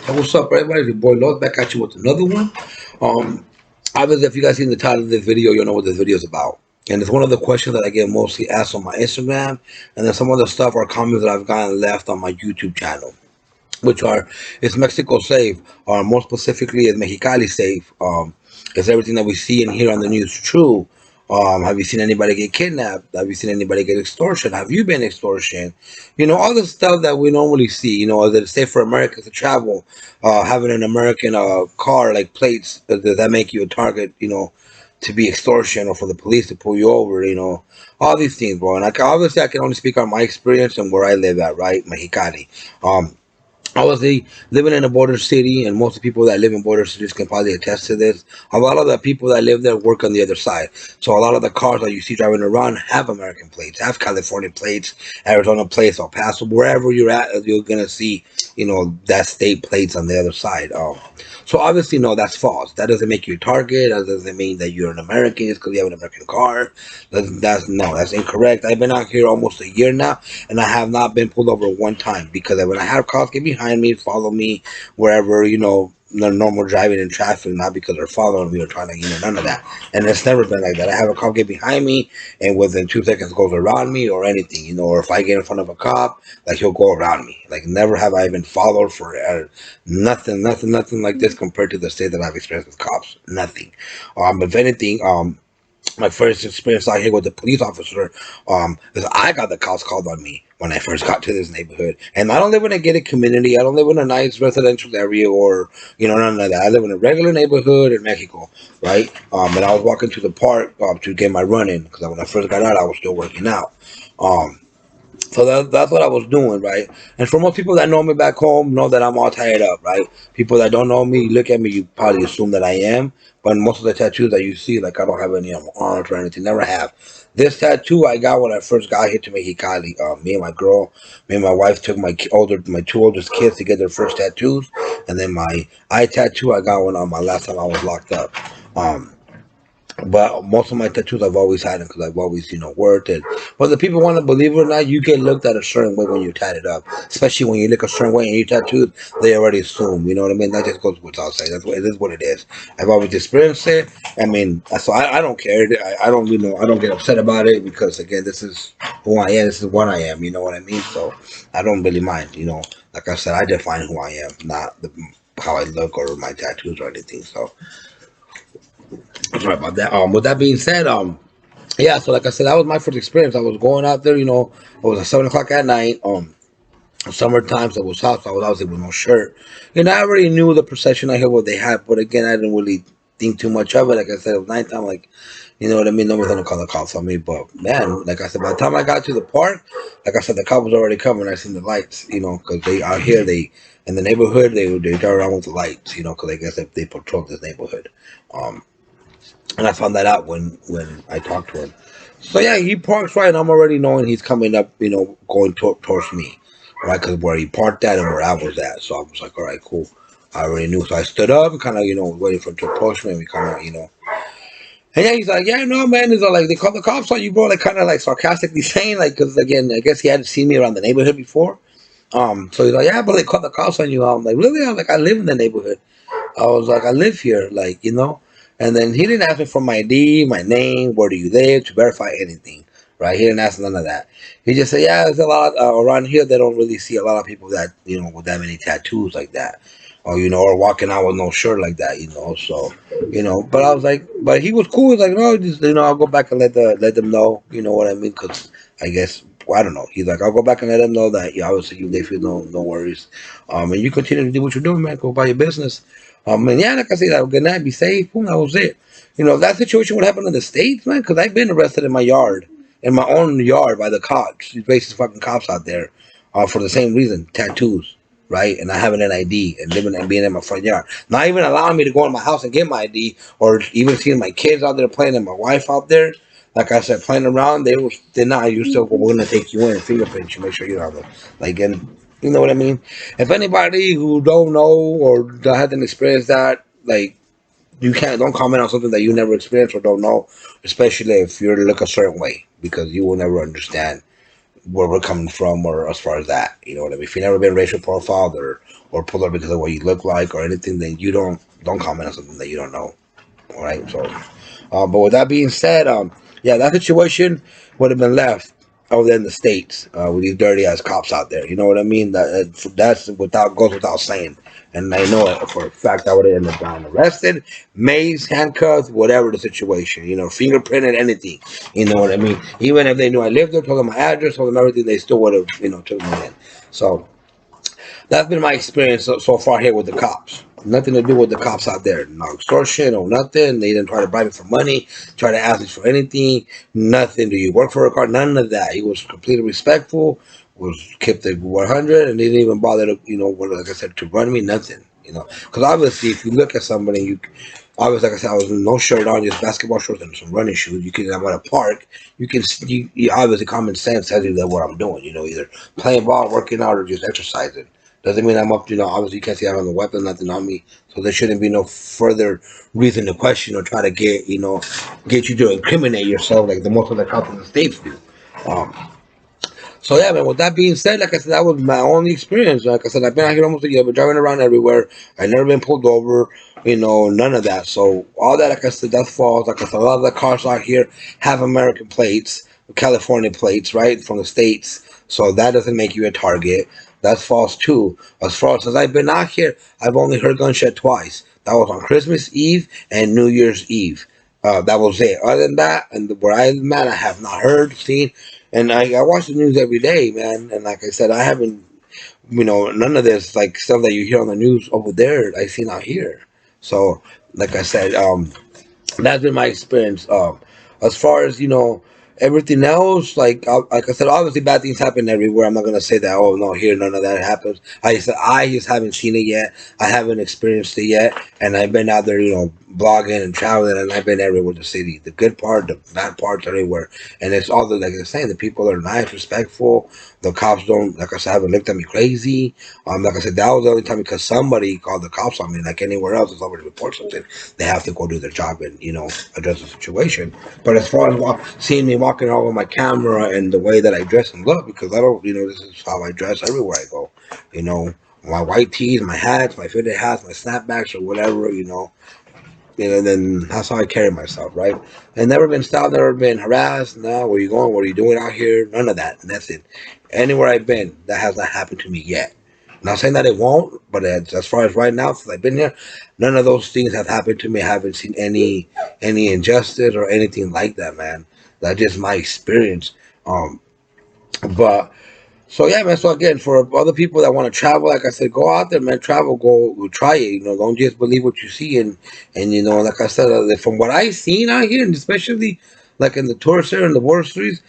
Hey, what's up, everybody? It's your boy Los back at you with another one. Um, Obviously, if you guys seen the title of this video, you'll know what this video is about. And it's one of the questions that I get mostly asked on my Instagram, and then some other stuff or comments that I've gotten left on my YouTube channel, which are, is Mexico safe? Or more specifically, is Mexicali safe? Is everything that we see and hear on the news true? Have you seen anybody get kidnapped? Have you seen anybody get extortion? Have you been extortion? All the stuff that we normally see. Is it safe for Americans to travel? Having an American car like plates, does that make you a target? To be extortion or for the police to pull you over? All these things, bro. And obviously I can only speak on my experience and where I live at, right, Mexicali. Um, Obviously, living in a border city, and most of the people that live in border cities can probably attest to this. A lot of the people that live there work on the other side. So a lot of the cars that you see driving around have American plates, have California plates, Arizona plates, El Paso, wherever you're at, you're gonna see, that state plates on the other side. So obviously, no, that's false. That doesn't make you a target. That doesn't mean that you're an American just because you have an American car. That's incorrect. I've been out here almost a year now, and I have not been pulled over one time because when I have cars get behind me, follow me wherever, the normal driving in traffic, not because they're following me or trying to, none of that. And it's never been like that. I have a cop get behind me and within 2 seconds goes around me or anything, or if I get in front of a cop, like he'll go around me. Like never have I been followed for nothing like this compared to the state that I've experienced with cops. Nothing. If anything, my first experience out here with the police officer, is I got the cops called on me when I first got to this neighborhood. And I don't live in a gated community. I don't live in a nice residential area or, none of that. I live in a regular neighborhood in Mexico, right? And I was walking to the park to get my run in because when I first got out, I was still working out. Um, so that's what I was doing, right? And for most people that know me back home, know that I'm all tied up, right? People that don't know me, look at me, you probably assume that I am. But most of the tattoos that you see, like I don't have any on my arms or anything, never have. This tattoo I got when I first got here to Mexicali. Me and my girl, me and my wife took my two oldest kids to get their first tattoos, and then my eye tattoo I got one on my last time I was locked up. Um, but most of my tattoos I've always had them because I've always, worked it. Whether people want to believe it or not, you get looked at a certain way when you tat it up. Especially when you look a certain way and you tattooed, they already assume. You know what I mean? That just goes without saying. That's what it is. What it is. I've always experienced it. I mean, so I don't care. I don't, I don't get upset about it because again, this is who I am. This is what I am. You know what I mean? So I don't really mind. Like I said, I define who I am, not how I look or my tattoos or anything. So sorry about that. With that being said, yeah. So like I said, that was my first experience. I was going out there. It was at 7 o'clock at night. Summertime, so it was hot. So I was obviously with no shirt. I already knew the procession I heard what they had, but again, I didn't really think too much of it. Like I said, it was nighttime. Like, you know what I mean? No one's gonna call the cops on me. But man, like I said, by the time I got to the park, like I said, the cop was already coming. I seen the lights. Because they out here, they in the neighborhood, they drive around with the lights. Because I guess they patrol this neighborhood. Um, and I found that out when I talked to him. So yeah, he parks right, and I'm already knowing he's coming up, going towards me, right? Because where he parked at and where I was at. So I was like, all right, cool. I already knew. So I stood up and kind of, waiting for him to approach me, and we kind of. And yeah, he's like, yeah, no, man. He's like, they called the cops on you, bro. Like, kind of like sarcastically saying, like, because again, I guess he hadn't seen me around the neighborhood before. So he's like, yeah, but they called the cops on you. I'm like, really? I'm like, I live in the neighborhood. I was like, I live here, like. And then he didn't ask me for my ID, my name, where do you live, to verify anything, right? He didn't ask none of that. He just said, yeah, there's a lot around here. They don't really see a lot of people that, with that many tattoos like that. Or, or walking out with no shirt like that. So, but I was like, but he was cool. He's like, no, just, I'll go back and let them know, you know what I mean? Because I guess, well, I don't know. He's like, I'll go back and let them know that, yeah, obviously they feel no worries. And you continue to do what you're doing, man. Go about your business. And yeah, like I said, good night, be safe. Boom, that was it. If that situation would happen in the States, man, because I've been arrested in my yard, in my own yard by the cops. These racist fucking cops out there, for the same reason, tattoos, right? And I having an ID and living and being in my front yard. Not even allowing me to go in my house and get my ID, or even seeing my kids out there playing and my wife out there. Like I said, playing around, they're not. You still, we're gonna take you in, fingerprint you, make sure you have it. Like, and you know what I mean? If anybody who don't know or hasn't experienced that, like, don't comment on something that you never experienced or don't know, especially if you're to look a certain way, because you will never understand where we're coming from, or as far as that, you know what I mean. If you've never been racial profiled or pulled up because of what you look like or anything, then you don't comment on something that you don't know. All right, so but with that being said, yeah, that situation would have been left over there in the states with these dirty ass cops out there. You know what I mean? That's without goes without saying. And I know it for a fact I would have ended up getting arrested, mazed, handcuffed, whatever the situation. You know, fingerprinted, anything. You know what I mean? Even if they knew I lived there, told them my address, told them everything, they still would have, took me in. So that's been my experience so far here with the cops. Nothing to do with the cops out there. No extortion or nothing. They didn't try to bribe me for money, try to ask me for anything. Nothing. Do you work for a car? None of that. He was completely respectful, was kept at 100, and didn't even bother to, like I said, to run me, nothing. Because obviously, if you look at somebody, obviously, like I said, I was with no shirt on, just basketball shorts and some running shoes. I'm at a park. You obviously, common sense tells you that what I'm doing, either playing ball, working out, or just exercising. Doesn't mean I'm up, obviously you can't see I have no weapon, nothing on me. So there shouldn't be no further reason to question or try to get you to incriminate yourself like the most of the cops in the states do. Um, so yeah, man. With that being said, like I said, that was my only experience. Like I said, I've been out here almost a year, been driving around everywhere. I've never been pulled over. None of that. So all that, like I said, that's false. Like I said, a lot of the cars out here have American plates, California plates, right, from the states. So that doesn't make you a target. That's false too. As far as I've been out here, I've only heard gunshot twice. That was on Christmas Eve and New Year's Eve. That was it. Other than that, and where I'm at, I have not heard, seen, and I watch the news every day, man. And like I said, I haven't, none of this like stuff that you hear on the news over there, I seen out here. So, like I said, that's been my experience. As far as everything else, like I said, obviously bad things happen everywhere. I'm not gonna say that. Oh no, here none of that happens. I just haven't seen it yet. I haven't experienced it yet, and I've been out there, blogging and traveling, and I've been everywhere in the city. The good part, the bad parts, everywhere. And it's all the like I'm saying. The people are nice, respectful. The cops don't, like I said, haven't looked at me crazy. Like I said, that was the only time because somebody called the cops on me. Like anywhere else, if somebody reports something, they have to go do their job and address the situation. But as far as seeing me walking around with my camera and the way that I dress and look, because I don't, this is how I dress everywhere I go. My white tees, my hats, my fitted hats, my snapbacks or whatever. Then that's how I carry myself, right? I've never been stopped, never been harassed. No, where you going? What are you doing out here? None of that. And that's it. Anywhere I've been, that has not happened to me yet. Not saying that it won't, but as far as right now, since I've been here, none of those things have happened to me. I haven't seen any injustice or anything like that, man. That's just my experience. But so yeah, man. So again, for other people that want to travel, like I said, go out there, man. Travel, go try it. Don't just believe what you see. And like I said, from what I've seen out here, and especially like in the tourist area and the border streets,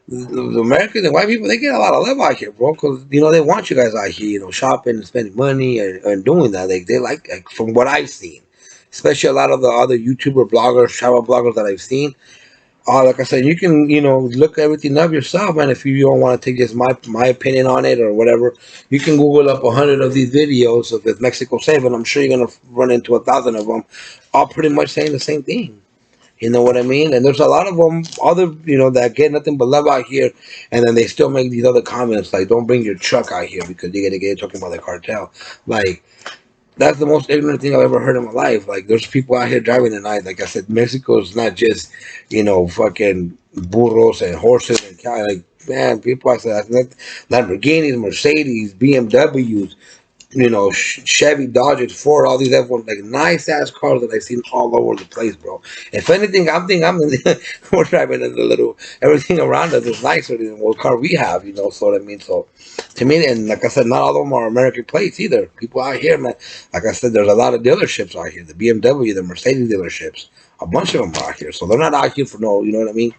the Americans and white people, they get a lot of love out here, bro. Because they want you guys out here, shopping and spending money and doing that. They like from what I've seen, especially a lot of the other YouTuber bloggers, travel bloggers that I've seen. Like I said, you can look everything up yourself, man. If you don't want to take just my opinion on it or whatever, you can Google up 100 of these videos of if Mexico safe, and I'm sure you're gonna run into 1,000 of them, all pretty much saying the same thing. You know what I mean? And there's a lot of them, other that get nothing but love out here, and then they still make these other comments like, "Don't bring your truck out here because you're gonna get talking about the cartel." Like that's the most ignorant thing I've ever heard in my life. Like, there's people out here driving tonight. Like I said, Mexico is not just, fucking burros and horses and cow. Like, man, people, I said, that's not Lamborghinis, Mercedes, BMWs, Chevy, Dodges, Ford, all these F1, like nice ass cars that I've seen all over the place, bro. If anything, we're driving in a little, everything around us is nicer than what car we have, so what I mean? So to me, and like I said, not all of them are American plates either. People out here, man, like I said, there's a lot of dealerships out here, the BMW, the Mercedes dealerships, a bunch of them are out here. So they're not out here for no, you know what I mean?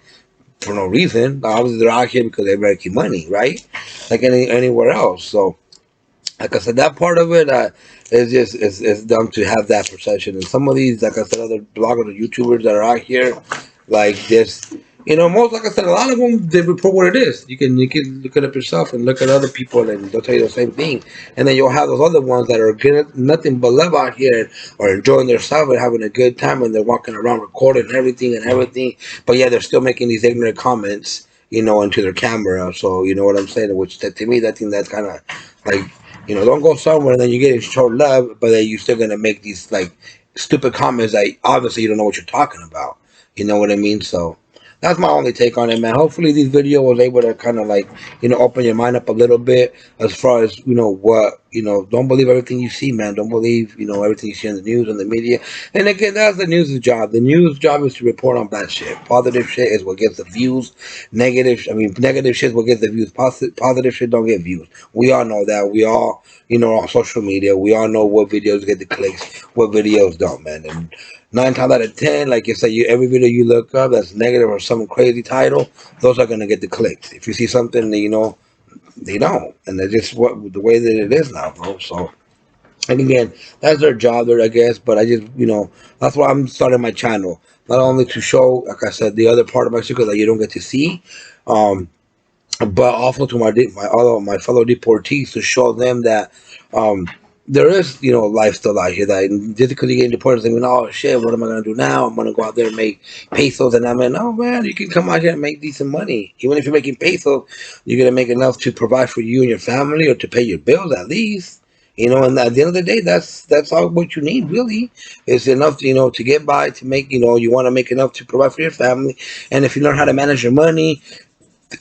For no reason. Obviously, they're out here because they're making money, right? Like anywhere else. So, like I said, that part of it is just is dumb to have that perception. And some of these, like I said, other bloggers or YouTubers that are out here, like this, most like I said, a lot of them they report what it is. You can look it up yourself and look at other people, and they'll tell you the same thing. And then you'll have those other ones that are getting nothing but love out here, or enjoying themselves and having a good time, and they're walking around recording everything and everything. But yeah, they're still making these ignorant comments into their camera. So you know what I'm saying. Which to me, that thing that's kind of like, don't go somewhere and then you get short love, but then you're still gonna make these like stupid comments that obviously you don't know what you're talking about. You know what I mean? So that's my only take on it, man. Hopefully, this video was able to kind of like, open your mind up a little bit as far as, what, don't believe everything you see, man. Don't believe, everything you see in the news and the media. And again, that's the news' job. The news job is to report on bad shit. Positive shit is what gets the views. Negative shit is what gets the views. Positive shit don't get views. We all know that. We all, on social media, we all know what videos get the clicks, what videos don't, man. And 9 times out of 10, like you say, every video you look up that's negative or some crazy title, those are gonna get the clicks. If you see something that they don't, and they're just the way that it is now, bro. So, and again, that's their job there, I guess. But I just, that's why I'm starting my channel, not only to show, like I said, the other part of Mexico that you don't get to see, um, but also to my fellow deportees, to show them that um, there is life still out here. That just because you get deported doesn't mean, oh shit, what am I gonna do now? I'm gonna go out there and make pesos, and I'm like, oh man, you can come out here and make decent money. Even if you're making pesos, you're gonna make enough to provide for you and your family, or to pay your bills at least. And at the end of the day, that's all what you need, really. It's enough, to get by, to make, you want to make enough to provide for your family. And if you learn how to manage your money,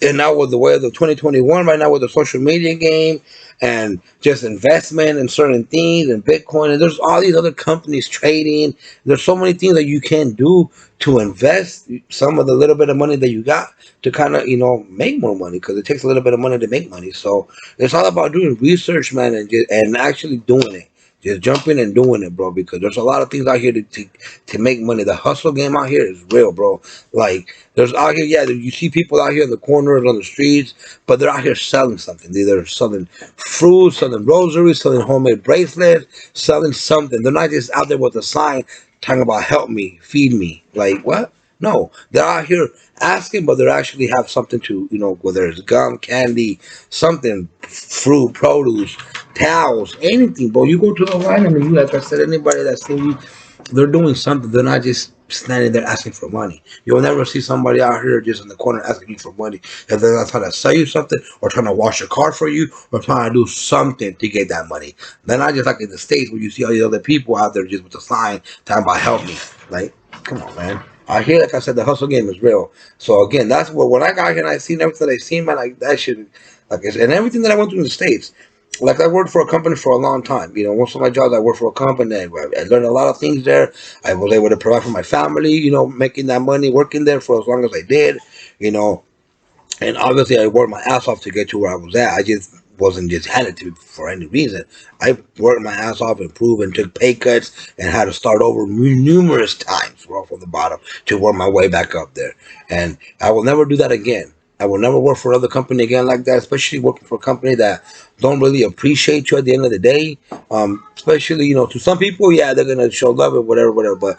and now with the way of the 2021 right now, with the social media game and just investment in certain things and Bitcoin, and there's all these other companies trading, there's so many things that you can do to invest some of the little bit of money that you got to kind of make more money, because it takes a little bit of money to make money. So it's all about doing research, man, and actually doing it. Just jumping and doing it, bro, because there's a lot of things out here to make money. The hustle game out here is real, bro. Like, there's out here, yeah, you see people out here in the corners, on the streets, but they're out here selling something. They're selling fruit, selling rosaries, selling homemade bracelets, selling something. They're not just out there with a sign talking about help me, feed me. Like, what? No, they're out here asking, but they actually have something to, whether it's gum, candy, something, fruit, produce, towels, anything. But you go to the line, and you, like I said, anybody that's seen you, they're doing something. They're not just standing there asking for money. You'll never see somebody out here just in the corner asking you for money, and they're not trying to sell you something, or trying to wash your car for you, or trying to do something to get that money. They're not just like in the States where you see all these other people out there just with a sign talking about help me. Like, come on, man. I hear, like I said, the hustle game is real. So again, that's what, when I got here and I seen everything I seen, man, like that shit, and everything that I went through in the States. Like, I worked for a company for a long time. Most of my jobs I worked for a company. I learned a lot of things there. I was able to provide for my family. Making that money, working there for as long as I did. You know, and obviously I worked my ass off to get to where I was at. I just wasn't just handed to me for any reason. I worked my ass off, improved, and took pay cuts, and had to start over numerous times, right from the bottom, to work my way back up there. And I will never do that again. I will never work for another company again like that, especially working for a company that don't really appreciate you at the end of the day. Especially, to some people, yeah, they're gonna show love or whatever, whatever. But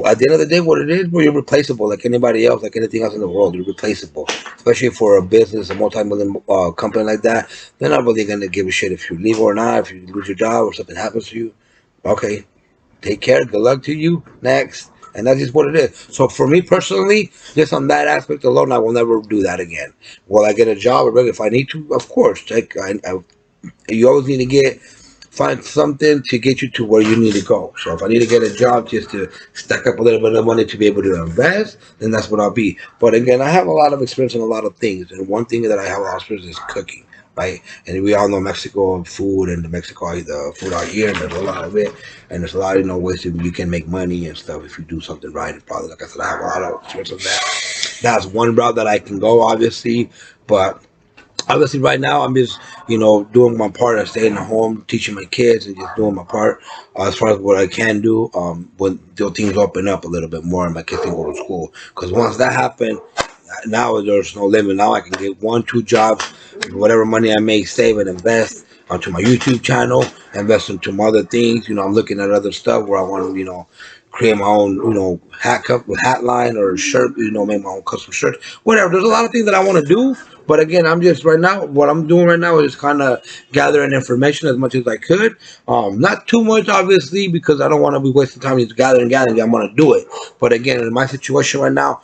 at the end of the day, what it is, well, you're replaceable, like anybody else, like anything else in the world. You're replaceable, especially for a business, a multi-million company like that. They're not really gonna give a shit if you leave or not, if you lose your job or something happens to you. Okay, take care. Good luck to you. Next. And that's just what it is. So for me personally, just on that aspect alone, I will never do that again. Will I get a job? If I need to, of course. You always need to find something to get you to where you need to go. So if I need to get a job just to stack up a little bit of money to be able to invest, then that's what I'll be. But again, I have a lot of experience in a lot of things. And one thing that I have a lot of experience is cooking. Right, and we all know Mexico food, and the food out here, and there's a lot of it, and there's a lot of ways that you can make money and stuff if you do something right. And probably, like I said, I have a lot of experience of that. That's one route that I can go, obviously, but obviously right now I'm just doing my part of staying at home, teaching my kids, and just doing my part as far as what I can do. When the things open up a little bit more and my kids can go to school, because once that happens, now there's no limit. Now I can get 1, 2 jobs, whatever money I make, save and invest onto my YouTube channel, invest into some other things. I'm looking at other stuff where I want to, create my own, hat line or shirt, make my own custom shirt, whatever. There's a lot of things that I want to do, But again, I'm just right now, what I'm doing right now is kind of gathering information as much as I could. Not too much, obviously, because I don't want to be wasting time just gathering. I'm going to do it. But again, in my situation right now,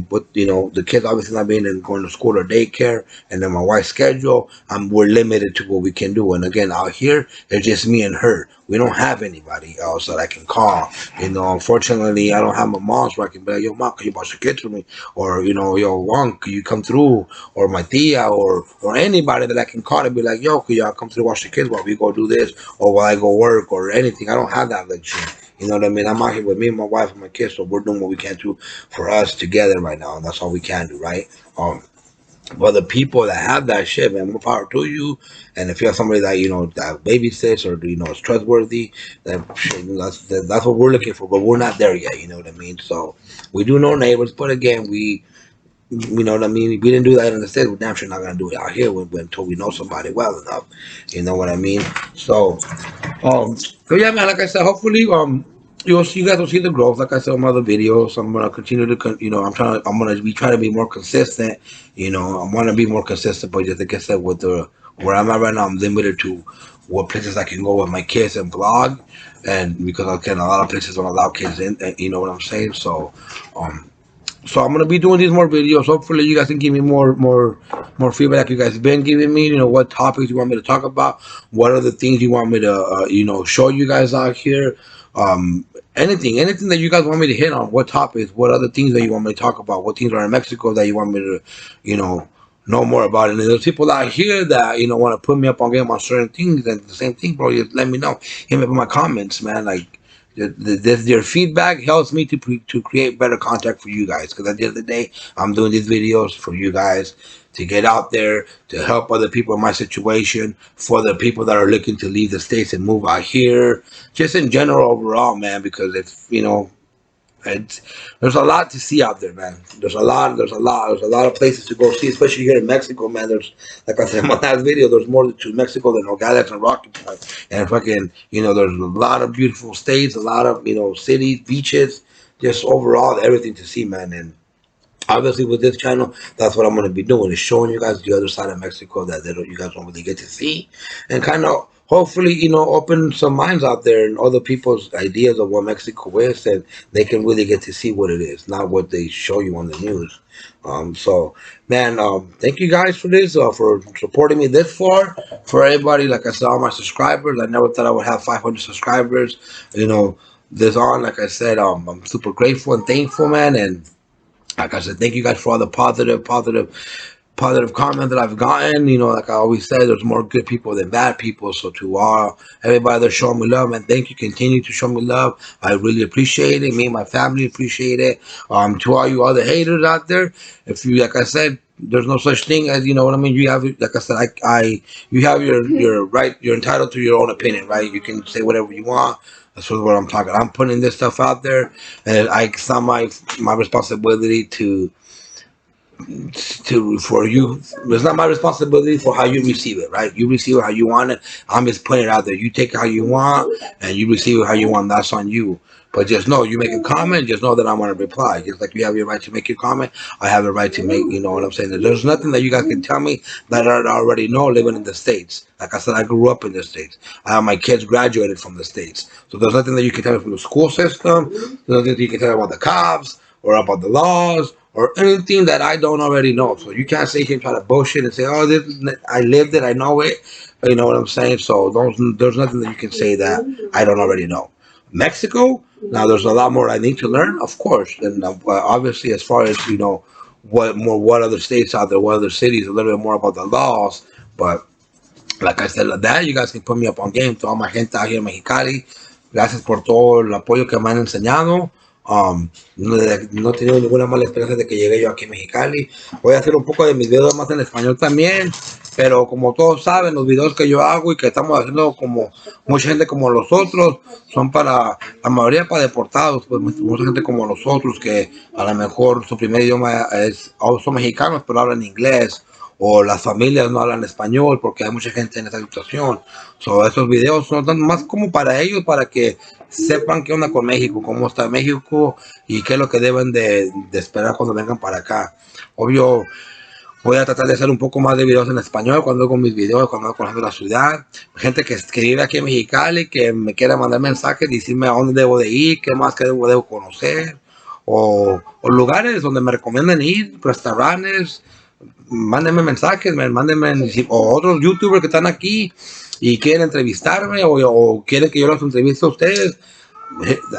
with, the kids obviously not being in going to school or daycare, and then my wife's schedule, we're limited to what we can do. And again, out here, it's just me and her. We don't have anybody else that I can call. Unfortunately, I don't have my mom, so I can be like, yo, mom, can you watch the kids for me? Or, yo, Juan, can you come through? Or my tia, or anybody that I can call and be like, yo, can y'all come through watch the kids while we go do this, or while I go work, or anything. I don't have that luxury. You know what I mean? I'm out here with me and my wife and my kids, so we're doing what we can do for us together right now, and that's all we can do, right? But the people that have that shit, man, more power to you. And if you have somebody that that babysits or is trustworthy, then shit, that's what we're looking for. But we're not there yet. You know what I mean? So we do know neighbors, but again, you know what I mean? We didn't do that in the States. We're damn sure not gonna do it out here until we know somebody well enough. You know what I mean? So yeah, man. Like I said, hopefully, you guys will see the growth. Like I said on my other videos, I'm gonna continue to, I'm gonna be trying to be more consistent. I want to be more consistent, but just like I said, with where I'm at right now, I'm limited to what places I can go with my kids and vlog, and because again, a lot of places don't allow kids in. You know what I'm saying? Um, so I'm gonna be doing these more videos. Hopefully, you guys can give me more feedback. Like you guys been giving me. What topics you want me to talk about. What are the things you want me to show you guys out here. Anything that you guys want me to hit on. What topics? What other things that you want me to talk about? What things are in Mexico that you want me to know more about? And there's people out here that want to put me up on game on certain things. And the same thing, bro. Just let me know. Hit me up in my comments, man. Like. Their feedback helps me to create better content for you guys, because at the end of the day, I'm doing these videos for you guys to get out there, to help other people in my situation, for the people that are looking to leave the States and move out here, just in general overall, man, because if it's, there's a lot to see out there, man. There's a lot of places to go see, especially here in Mexico, man. There's, like I said in my last video, there's more to Mexico than Nogales and Rocky Point. And fucking, there's a lot of beautiful states, a lot of, cities, beaches, just overall everything to see, man. And obviously with this channel, that's what I'm going to be doing, is showing you guys the other side of Mexico that you guys don't really get to see, and kind of hopefully open some minds out there and other people's ideas of what Mexico is, and they can really get to see what it is, not what they show you on the news. So man, thank you guys for this, for supporting me this far. For everybody, like I said, all my subscribers, I never thought I would have 500 subscribers, this on, like I said, I'm super grateful and thankful, man. And like I said, thank you guys for all the positive comment that I've gotten. Like I always say, there's more good people than bad people. So to everybody that's showing me love, man, thank you. Continue to show me love. I really appreciate it. Me and my family appreciate it. To all you other haters out there, if you, like I said, there's no such thing as, what I mean. You have, like I said, you have your right. You're entitled to your own opinion, right? You can say whatever you want. That's what I'm talking. I'm putting this stuff out there, and it's not my responsibility for you. It's not my responsibility for how you receive it, right? You receive it how you want it. I'm just putting it out there. You take it how you want, and you receive it how you want. That's on you. But just know, you make a comment, just know that I'm going to reply. Just like you have your right to make your comment, I have the right to make, you know what I'm saying? There's nothing that you guys can tell me that I already know living in the States. Like I said, I grew up in the States. My kids graduated from the States. So there's nothing that you can tell me from the school system. There's nothing that you can tell me about the cops or about the laws or anything that I don't already know. So you can't sit here and try to bullshit and say, oh, I lived it, I know it. You know what I'm saying? So there's nothing that you can say that I don't already know. Mexico, now there's a lot more I need to learn, of course. And obviously, as far as, what other states out there, what other cities, a little bit more about the laws. But like I said, that you guys can put me up on game. To all my gente out here in Mexicali, gracias por todo el apoyo que me han enseñado. No he tenido ninguna mala experiencia de que llegué yo aquí en Mexicali. Voy a hacer un poco de mis videos más en español también, pero como todos saben, los videos que yo hago y que estamos haciendo, como mucha gente como los otros, son para, la mayoría para deportados, pues mucha gente como nosotros que a lo mejor su primer idioma son mexicanos pero hablan inglés, o las familias no hablan español porque hay mucha gente en esa situación. Esos videos son más como para ellos, para que sepan qué onda con México, cómo está México y qué es lo que deben de esperar cuando vengan para acá. Obvio, Voy a tratar de hacer un poco más de videos en español cuando hago mis videos, cuando hago conociendo la ciudad. Gente que vive aquí en Mexicali, que me quiera mandar mensajes, decirme a dónde debo de ir, qué más que debo conocer, o lugares donde me recomiendan ir, restaurantes. Mándenme mensajes, mándenme, o otros youtubers que están aquí y quieren entrevistarme, o quieren que yo los entreviste a ustedes.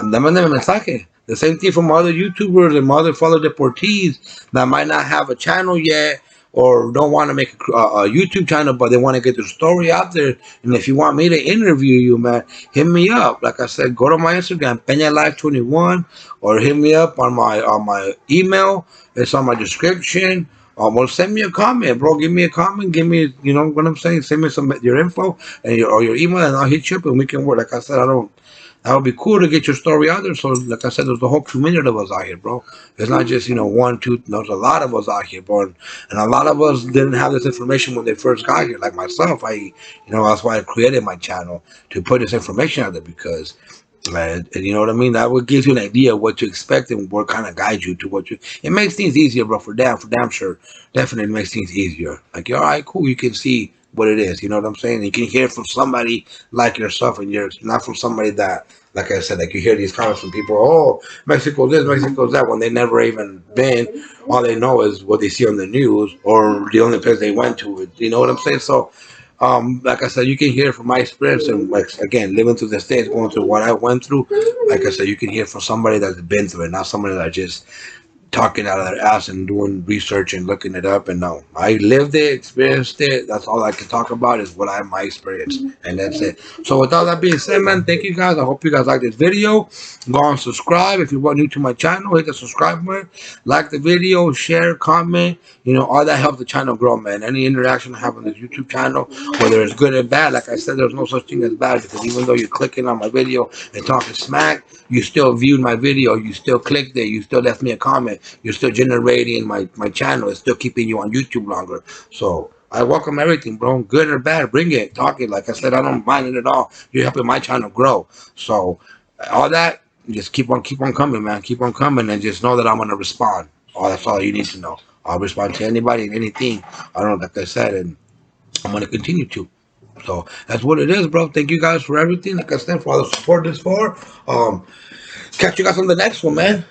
Mándenme a mensaje. The same thing from other YouTubers and other fellow deportees that might not have a channel yet or don't want to make a YouTube channel, but they want to get their story out there. And if you want me to interview you, man, hit me up. Like I said, go to my Instagram, PeñaLife21, or hit me up on my email. It's on my description. Well, send me a comment, bro. Give me a comment. Give me, you know what I'm saying. Send me some your info and your email, and I'll hit you up, and we can work. Like I said, I don't. That would be cool to get your story out there. So, like I said, there's the whole community of us out here, bro. It's not just, one, two. There's a lot of us out here, bro. And a lot of us didn't have this information when they first got here. Like myself, that's why I created my channel to put this information out there because, and you know what I mean? That would give you an idea of what to expect and what kind of guide you to what you. It makes things easier, bro. For damn sure. Definitely makes things easier. Like, all right, cool. You can see what it is. You know what I'm saying? You can hear from somebody like yourself, and you're not from somebody that, like I said, like you hear these comments from people. Oh, Mexico this, Mexico that. When they never even been, all they know is what they see on the news or the only place they went to. You know what I'm saying? So, like I said, you can hear from my experience and like again, living through the States, going through what I went through. Like I said, you can hear from somebody that's been through it, not somebody that just talking out of their ass and doing research and looking it up. And no, I lived it, experienced it. That's all I can talk about is what I my experience, and that's it. So with all that being said, man, thank you guys. I hope you guys like this video. Go and subscribe if you're new to my channel. Hit the subscribe button, like the video, share, comment. All that helps the channel grow, man. Any interaction I have on this YouTube channel, whether it's good or bad, like I said, there's no such thing as bad because even though you're clicking on my video and talking smack, you still viewed my video, you still clicked it, you still left me a comment, you're still generating my channel, it's still keeping you on YouTube longer. So I welcome everything, bro. Good or bad, bring it, talk it. Like I said, I don't mind it at all. You're helping my channel grow. So all that, just keep on coming, man. Keep on coming, and just know that I'm gonna respond. That's all you need to know. I'll respond to anybody and anything. I don't know, like I said, and I'm gonna continue to. So that's what it is, bro. Thank you guys for everything. Like I said, for all the support this far. Catch you guys on the next one, man.